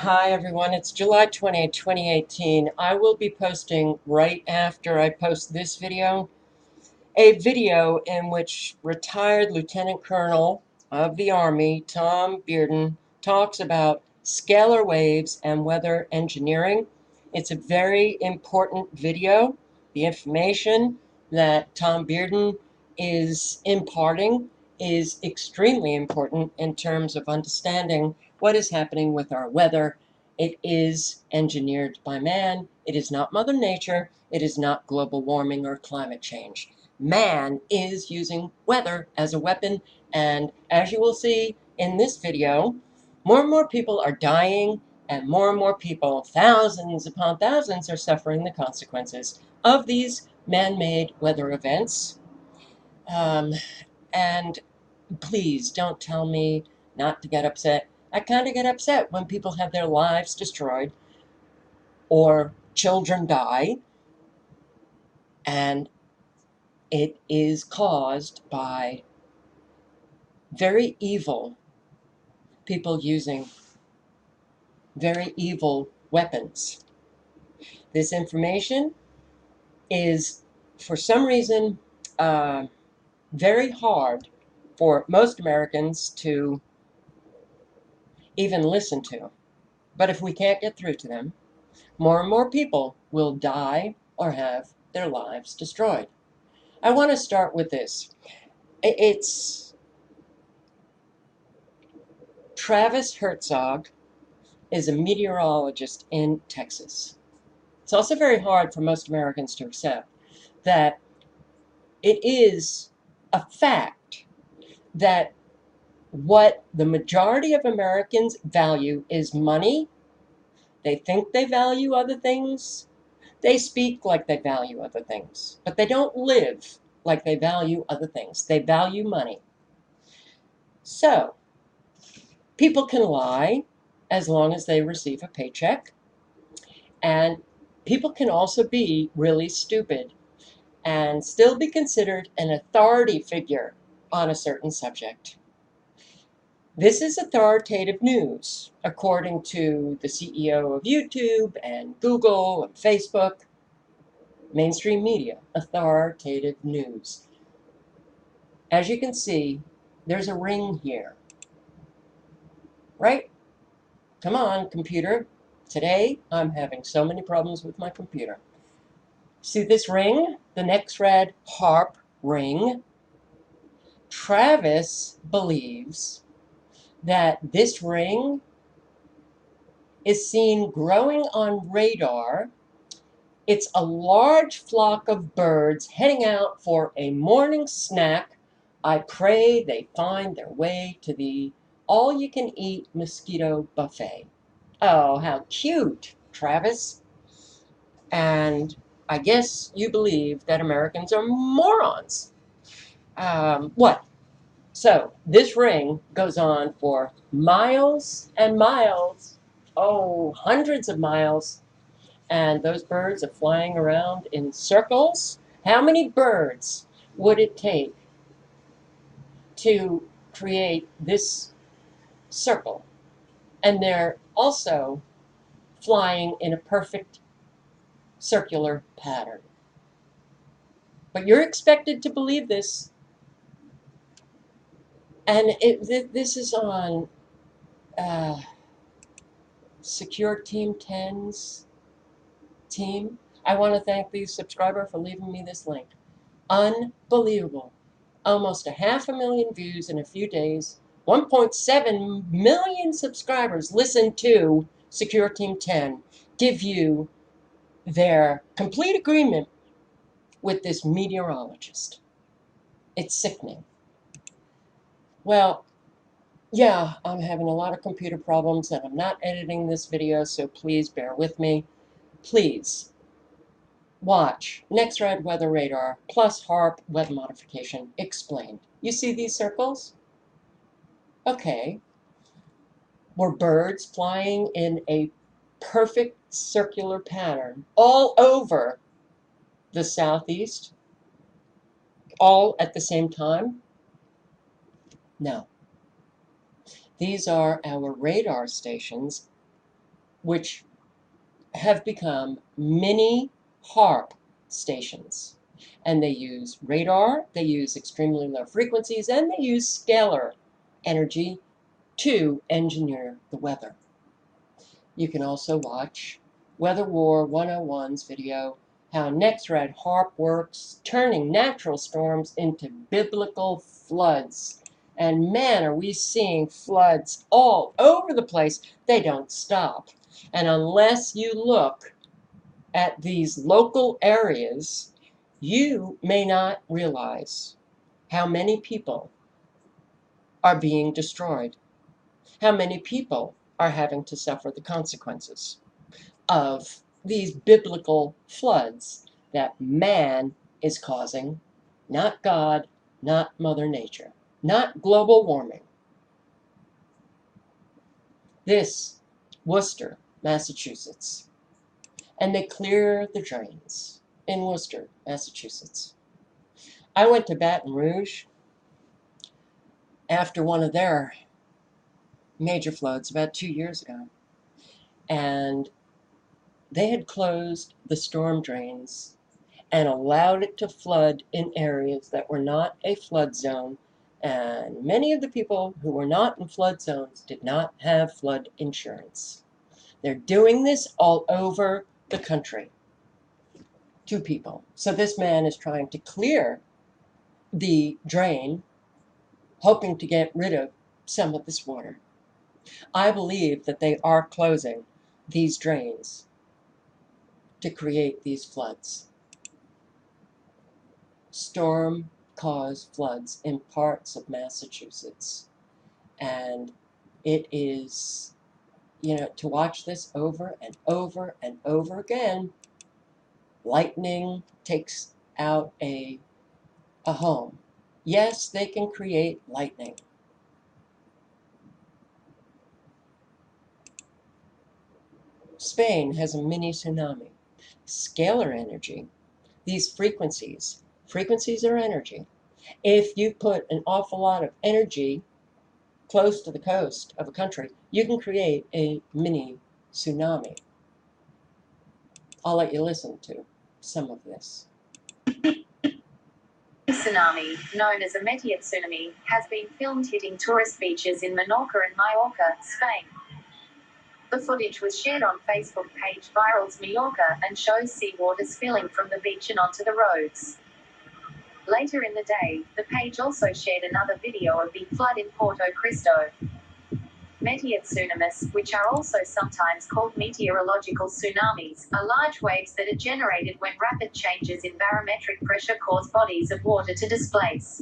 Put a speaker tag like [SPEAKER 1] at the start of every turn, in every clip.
[SPEAKER 1] Hi everyone, it's July 20th, 2018. I will be posting right after I post this video, a video in which retired Lieutenant Colonel of the Army, Tom Bearden, talks about scalar waves and weather engineering. It's a very important video. The information that Tom Bearden is imparting is extremely important in terms of understanding what is happening with our weather. It is engineered by man. It is not Mother Nature. It is not global warming or climate change. Man is using weather as a weapon, and as you will see in this video, more and more people are dying, and more people, thousands upon thousands, are suffering the consequences of these man-made weather events. Um, and please don't tell me not to get upset. I kind of get upset when people have their lives destroyed or children die, and it is caused by very evil people using very evil weapons. This information is, for some reason, very hard for most Americans to even listen to. But if we can't get through to them, more and more people will die or have their lives destroyed. I want to start with this. It's Travis Herzog is a meteorologist in Texas. It's also very hard for most Americans to accept that it is a fact that what the majority of Americans value is money. They think they value other things. They speak like they value other things, but they don't live like they value other things. They value money. So people can lie as long as they receive a paycheck, and people can also be really stupid and still be considered an authority figure on a certain subject. This is authoritative news, according to the CEO of YouTube and Google and Facebook. Mainstream media, authoritative news. As you can see, there's a ring here, right? Come on, computer. Today, I'm having so many problems with my computer. See this ring? The Nexrad HAARP ring? Travis believes that this ring is seen growing on radar. It's a large flock of birds heading out for a morning snack. I pray they find their way to the all-you-can-eat mosquito buffet. Oh, how cute, Travis. And I guess you believe that Americans are morons. What? So this ring goes on for miles and miles, oh, hundreds of miles, and those birds are flying around in circles. How many birds would it take to create this circle? And they're also flying in a perfect circular pattern. But you're expected to believe this. And this is on Secure Team 10's team. I want to thank the subscriber for leaving me this link. Unbelievable. Almost 500,000 views in a few days. 1.7 million subscribers listen to Secure Team 10 give you their complete agreement with this meteorologist. It's sickening. Well, yeah, I'm having a lot of computer problems and I'm not editing this video, so please bear with me. Please watch Nexrad Weather Radar plus HAARP weather modification explained. You see these circles? Okay. Were birds flying in a perfect circular pattern all over the southeast, all at the same time? No. These are our radar stations which have become mini HAARP stations. And they use radar, they use extremely low frequencies, and they use scalar energy to engineer the weather. You can also watch Weather War 101's video, How Next-Red HAARP Works, Turning Natural Storms into Biblical Floods. And man, are we seeing floods all over the place. They don't stop. And unless you look at these local areas, you may not realize how many people are being destroyed, how many people are having to suffer the consequences of these biblical floods that man is causing, not God, not Mother Nature, not global warming. This, Worcester, Massachusetts. And they clear the drains in Worcester, Massachusetts. I went to Baton Rouge after one of their major floods about 2 years ago. And they had closed the storm drains and allowed it to flood in areas that were not a flood zone. And many of the people who were not in flood zones did not have flood insurance. They're doing this all over the country to people. So this man is trying to clear the drain, hoping to get rid of some of this water. I believe that they are closing these drains to create these floods. Storm caused floods in parts of Massachusetts. And it is, to watch this over and over and over again. Lightning takes out a home. Yes, they can create lightning. Spain has a mini tsunami. Scalar energy, these frequencies are energy. If you put an awful lot of energy close to the coast of a country, you can create a mini tsunami. I'll let you listen to some of this.
[SPEAKER 2] Tsunami, known as a meteor tsunami, has been filmed hitting tourist beaches in Menorca and Mallorca, Spain. The footage was shared on Facebook page Virals Mallorca and shows seawater spilling from the beach and onto the roads. Later in the day, the page also shared another video of the flood in Porto Cristo. Meteor tsunamis, which are also sometimes called meteorological tsunamis, are large waves that are generated when rapid changes in barometric pressure cause bodies of water to displace.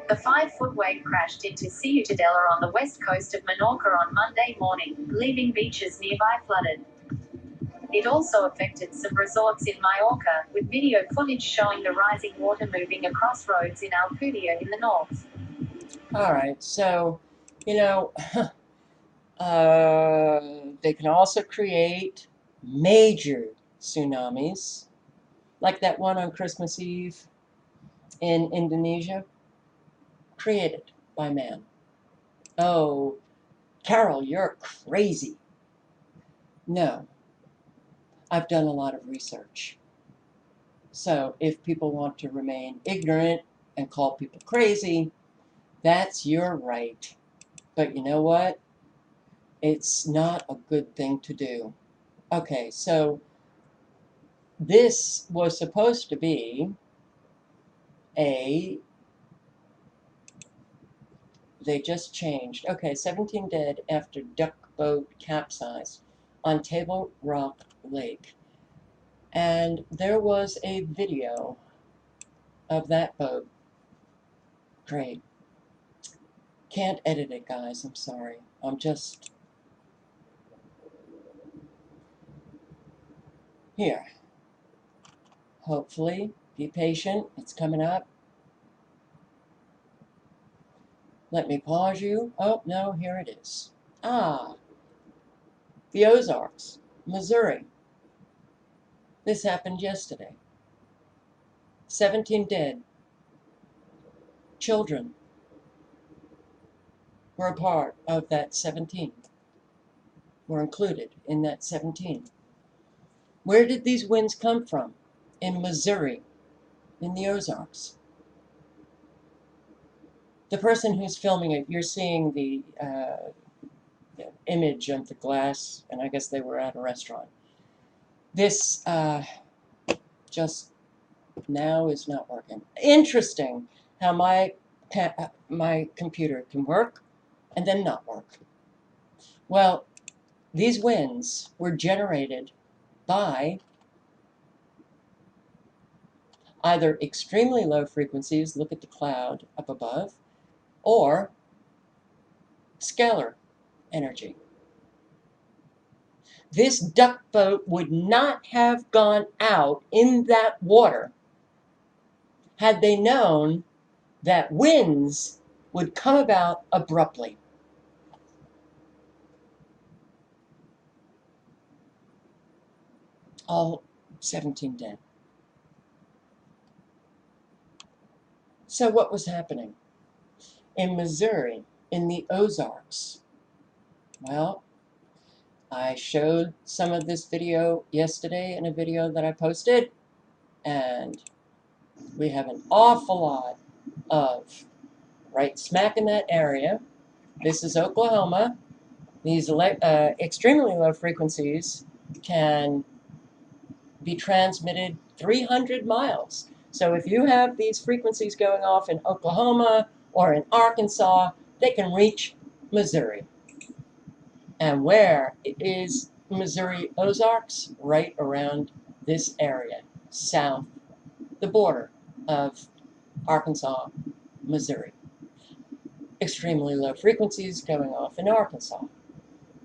[SPEAKER 2] The 5-foot wave crashed into Ciutadella on the west coast of Menorca on Monday morning, leaving beaches nearby flooded. It also affected some resorts in Mallorca, with video footage showing the rising water moving across roads in Alcudia in the north.
[SPEAKER 1] All right, so, they can also create major tsunamis, like that one on Christmas Eve in Indonesia, created by man. Oh, Carol, you're crazy. No, I've done a lot of research. So if people want to remain ignorant and call people crazy, that's your right. But you know what? It's not a good thing to do. Okay, so this was supposed to be they just changed. Okay, 17 dead after duck boat capsized on Table Rock Lake. And there was a video of that boat. Great. Can't edit it, guys. I'm sorry. I'm just here. Hopefully, be patient. It's coming up. Let me pause you. Oh, no, here it is. Ah, the Ozarks, Missouri. This happened yesterday. 17 dead. Children were a part of that 17. were included in that 17. Where did these winds come from? In Missouri, in the Ozarks. The person who's filming it, you're seeing the image of the glass, and I guess they were at a restaurant. This just now is not working. Interesting how my computer can work and then not work. Well, these winds were generated by either extremely low frequencies, look at the cloud up above, or scalar energy. This duck boat would not have gone out in that water had they known that winds would come about abruptly. All 17 dead. So what was happening? In Missouri, in the Ozarks, well, I showed some of this video yesterday in a video that I posted, and we have an awful lot of right smack in that area. This is Oklahoma. These extremely low frequencies can be transmitted 300 miles. So if you have these frequencies going off in Oklahoma or in Arkansas, they can reach Missouri. And where is Missouri Ozarks? Right around this area, south, the border of Arkansas, Missouri. Extremely low frequencies going off in Arkansas.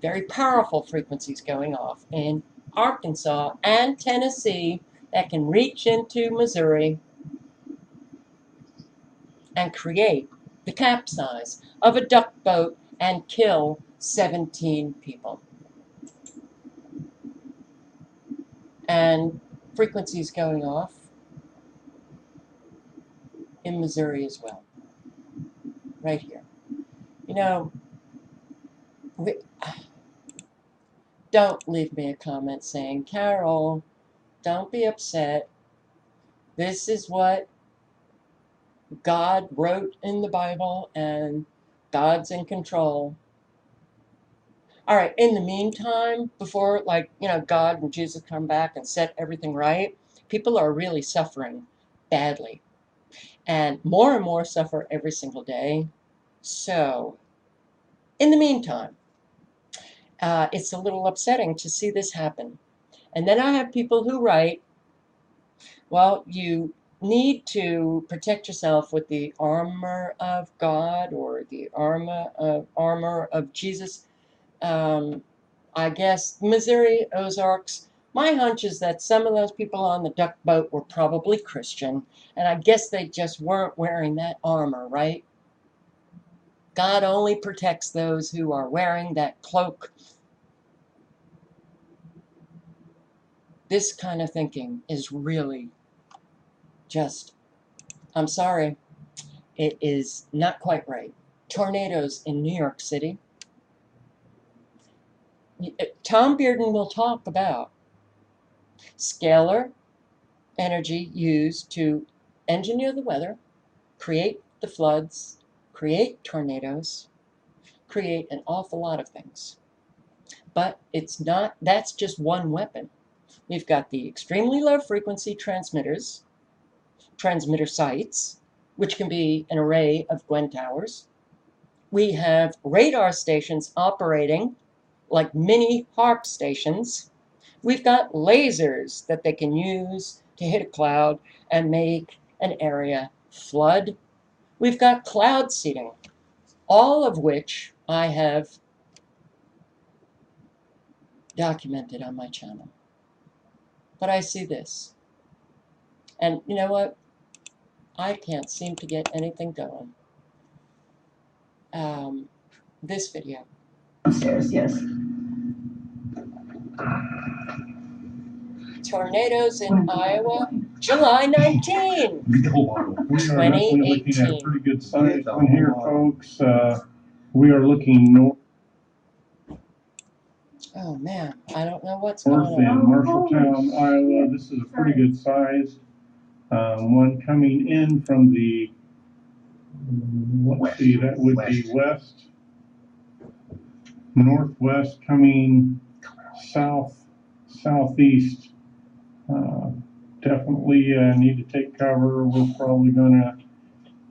[SPEAKER 1] Very powerful frequencies going off in Arkansas and Tennessee that can reach into Missouri and create the capsize of a duck boat and kill 17 people. And frequencies going off in Missouri as well. Right here. You know, don't leave me a comment saying, Carol, don't be upset. This is what God wrote in the Bible, and God's in control. All right, in the meantime, before, God and Jesus come back and set everything right, people are really suffering badly. And more suffer every single day. So, in the meantime, it's a little upsetting to see this happen. And then I have people who write, well, you need to protect yourself with the armor of God or the armor of Jesus. I guess Missouri Ozarks, my hunch is that some of those people on the duck boat were probably Christian, and I guess they just weren't wearing that armor, right? God only protects those who are wearing that cloak. This kind of thinking is really just, I'm sorry, it is not quite right. Tornadoes in New York City. Tom Bearden will talk about scalar energy used to engineer the weather, create the floods, create tornadoes, create an awful lot of things. But it's not, that's just one weapon. We've got the extremely low frequency transmitters, transmitter sites, which can be an array of Gwen towers. We have radar stations operating like mini HAARP stations. We've got lasers that they can use to hit a cloud and make an area flood. We've got cloud seeding, all of which I have documented on my channel. But I see this. And you know what? I can't seem to get anything going. This video.
[SPEAKER 3] Upstairs, yes.
[SPEAKER 1] Tornadoes in Iowa, July 19, 2018.
[SPEAKER 3] Pretty good size one here, folks. We are looking north.
[SPEAKER 1] Oh man, I don't know what's
[SPEAKER 4] North
[SPEAKER 1] going on.
[SPEAKER 4] in Marshalltown, Iowa. This is a pretty good size. One coming in from the, let's see, that would be west, northwest, coming southeast. Definitely need to take cover. We're probably going to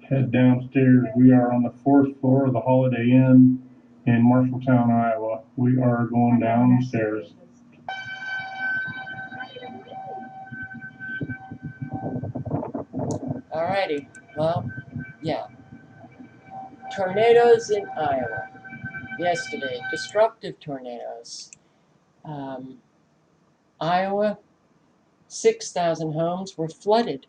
[SPEAKER 4] head downstairs. We are on the 4th floor of the Holiday Inn in Marshalltown, Iowa. We are going downstairs.
[SPEAKER 1] Alrighty, well, yeah. Tornadoes in Iowa. Yesterday, destructive tornadoes. Iowa, 6,000 homes were flooded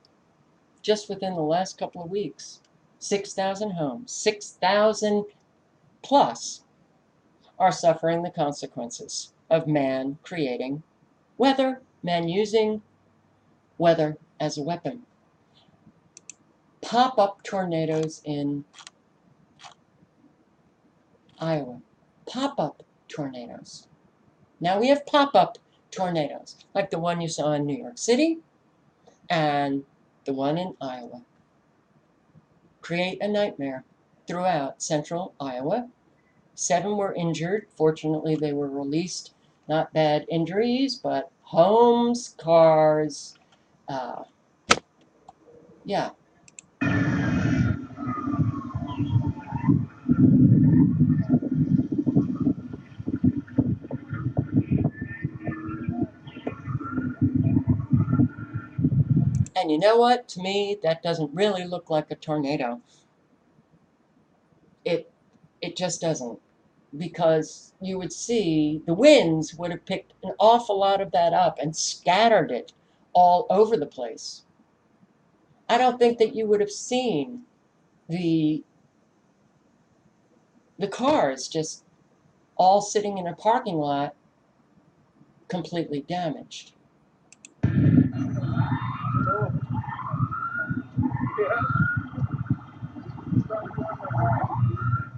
[SPEAKER 1] just within the last couple of weeks. 6,000 homes, 6,000 plus are suffering the consequences of man creating weather, man using weather as a weapon. Pop-up tornadoes in Iowa. Pop-up tornadoes. Now we have pop-up tornadoes, like the one you saw in New York City and the one in Iowa. Create a nightmare throughout central Iowa. 7 were injured. Fortunately, they were released. Not bad injuries, but homes, cars, yeah. And you know what? To me, that doesn't really look like a tornado. It just doesn't. Because you would see the winds would have picked an awful lot of that up and scattered it all over the place. I don't think that you would have seen the cars just all sitting in a parking lot completely damaged.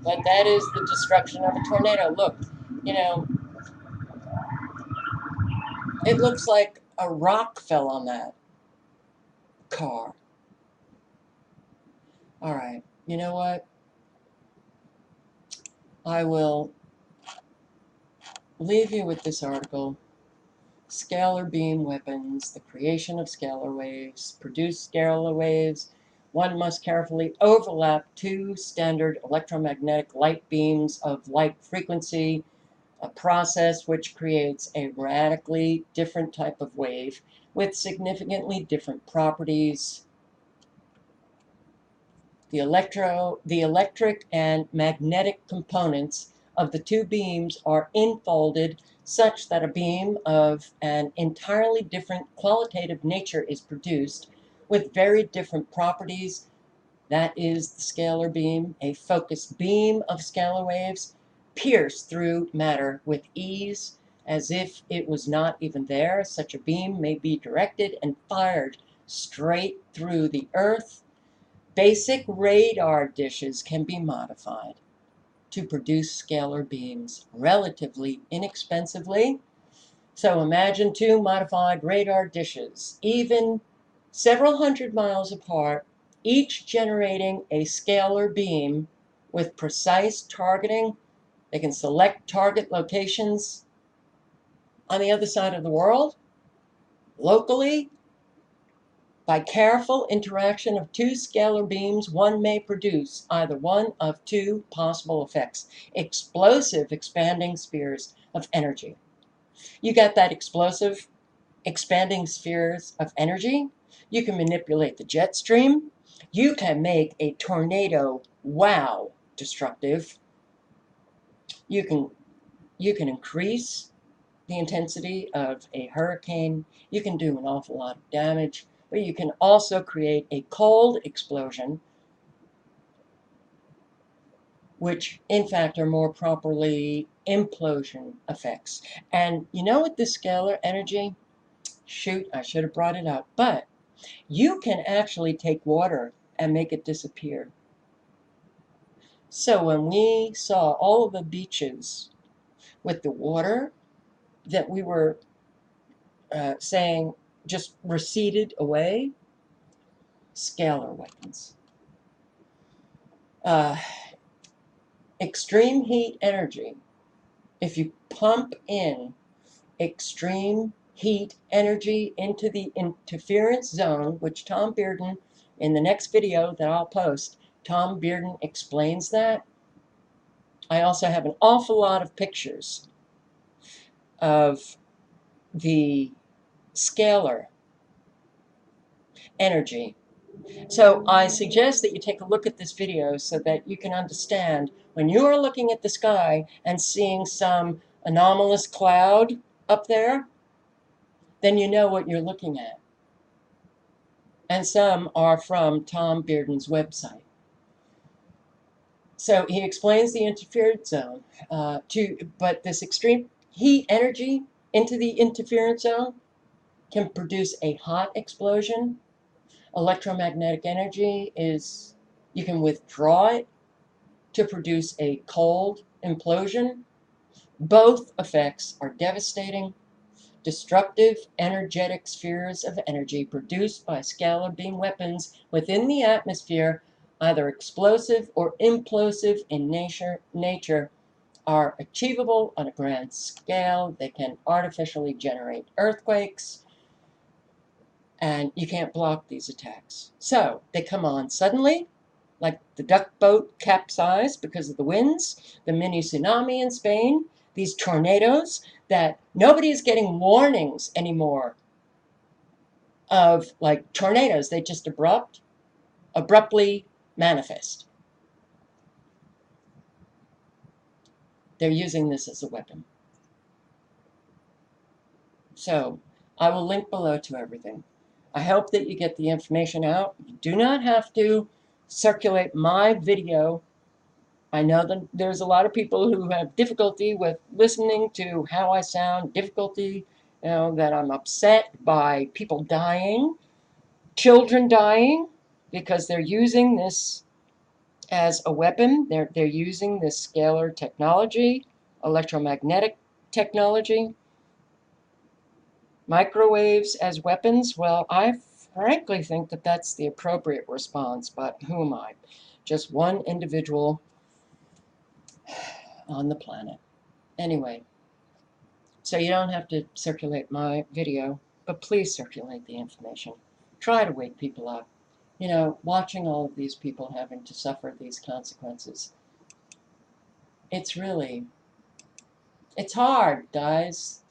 [SPEAKER 1] But that is the destruction of a tornado. Look, you know, it looks like a rock fell on that car. All right, you know what? I will leave you with this article. Scalar beam weapons, the creation of scalar waves, produce scalar waves. One must carefully overlap 2 standard electromagnetic light beams of like frequency, a process which creates a radically different type of wave with significantly different properties. The electric and magnetic components of the 2 beams are infolded such that a beam of an entirely different qualitative nature is produced with very different properties. That is the scalar beam. A focused beam of scalar waves pierce through matter with ease as if it was not even there. Such a beam may be directed and fired straight through the earth. Basic radar dishes can be modified to produce scalar beams relatively inexpensively. So imagine 2 modified radar dishes, even several hundred miles apart, each generating a scalar beam with precise targeting. They can select target locations on the other side of the world, locally. By careful interaction of 2 scalar beams, one may produce either one of 2 possible effects: explosive expanding spheres of energy. You got that explosive expanding spheres of energy. You can manipulate the jet stream. You can make a tornado wow destructive. You can increase the intensity of a hurricane. You can do an awful lot of damage, but you can also create a cold explosion, which in fact are more properly implosion effects. And you know, with this scalar energy, shoot, I should have brought it up, but you can actually take water and make it disappear. So when we saw all of the beaches with the water that we were saying just receded away? Scalar weapons. Extreme heat energy. If you pump in extreme heat energy into the interference zone, which Tom Bearden, in the next video that I'll post, Tom Bearden explains that. I also have an awful lot of pictures of the scalar energy. So I suggest that you take a look at this video so that you can understand when you are looking at the sky and seeing some anomalous cloud up there, then you know what you're looking at. And some are from Tom Bearden's website. So he explains the interference zone, but this extreme heat energy into the interference zone can produce a hot explosion. Electromagnetic energy is, you can withdraw it to produce a cold implosion. Both effects are devastating. Destructive, energetic spheres of energy produced by scalar beam weapons within the atmosphere, either explosive or implosive in nature, are achievable on a grand scale. They can artificially generate earthquakes, and you can't block these attacks. So they come on suddenly, like the duck boat capsized because of the winds, the mini tsunami in Spain, these tornadoes that nobody is getting warnings anymore of, like tornadoes. They just abruptly manifest. They're using this as a weapon. So I will link below to everything. I hope that you get the information out. You do not have to circulate my video. I know that there's a lot of people who have difficulty with listening to how I sound, difficulty, that I'm upset by people dying, children dying, because they're using this as a weapon. They're using this scalar technology, electromagnetic technology, microwaves as weapons. Well, I frankly think that that's the appropriate response, but who am I? Just one individual on the planet. Anyway, so you don't have to circulate my video, but please circulate the information. Try to wake people up. Watching all of these people having to suffer these consequences, it's hard, guys.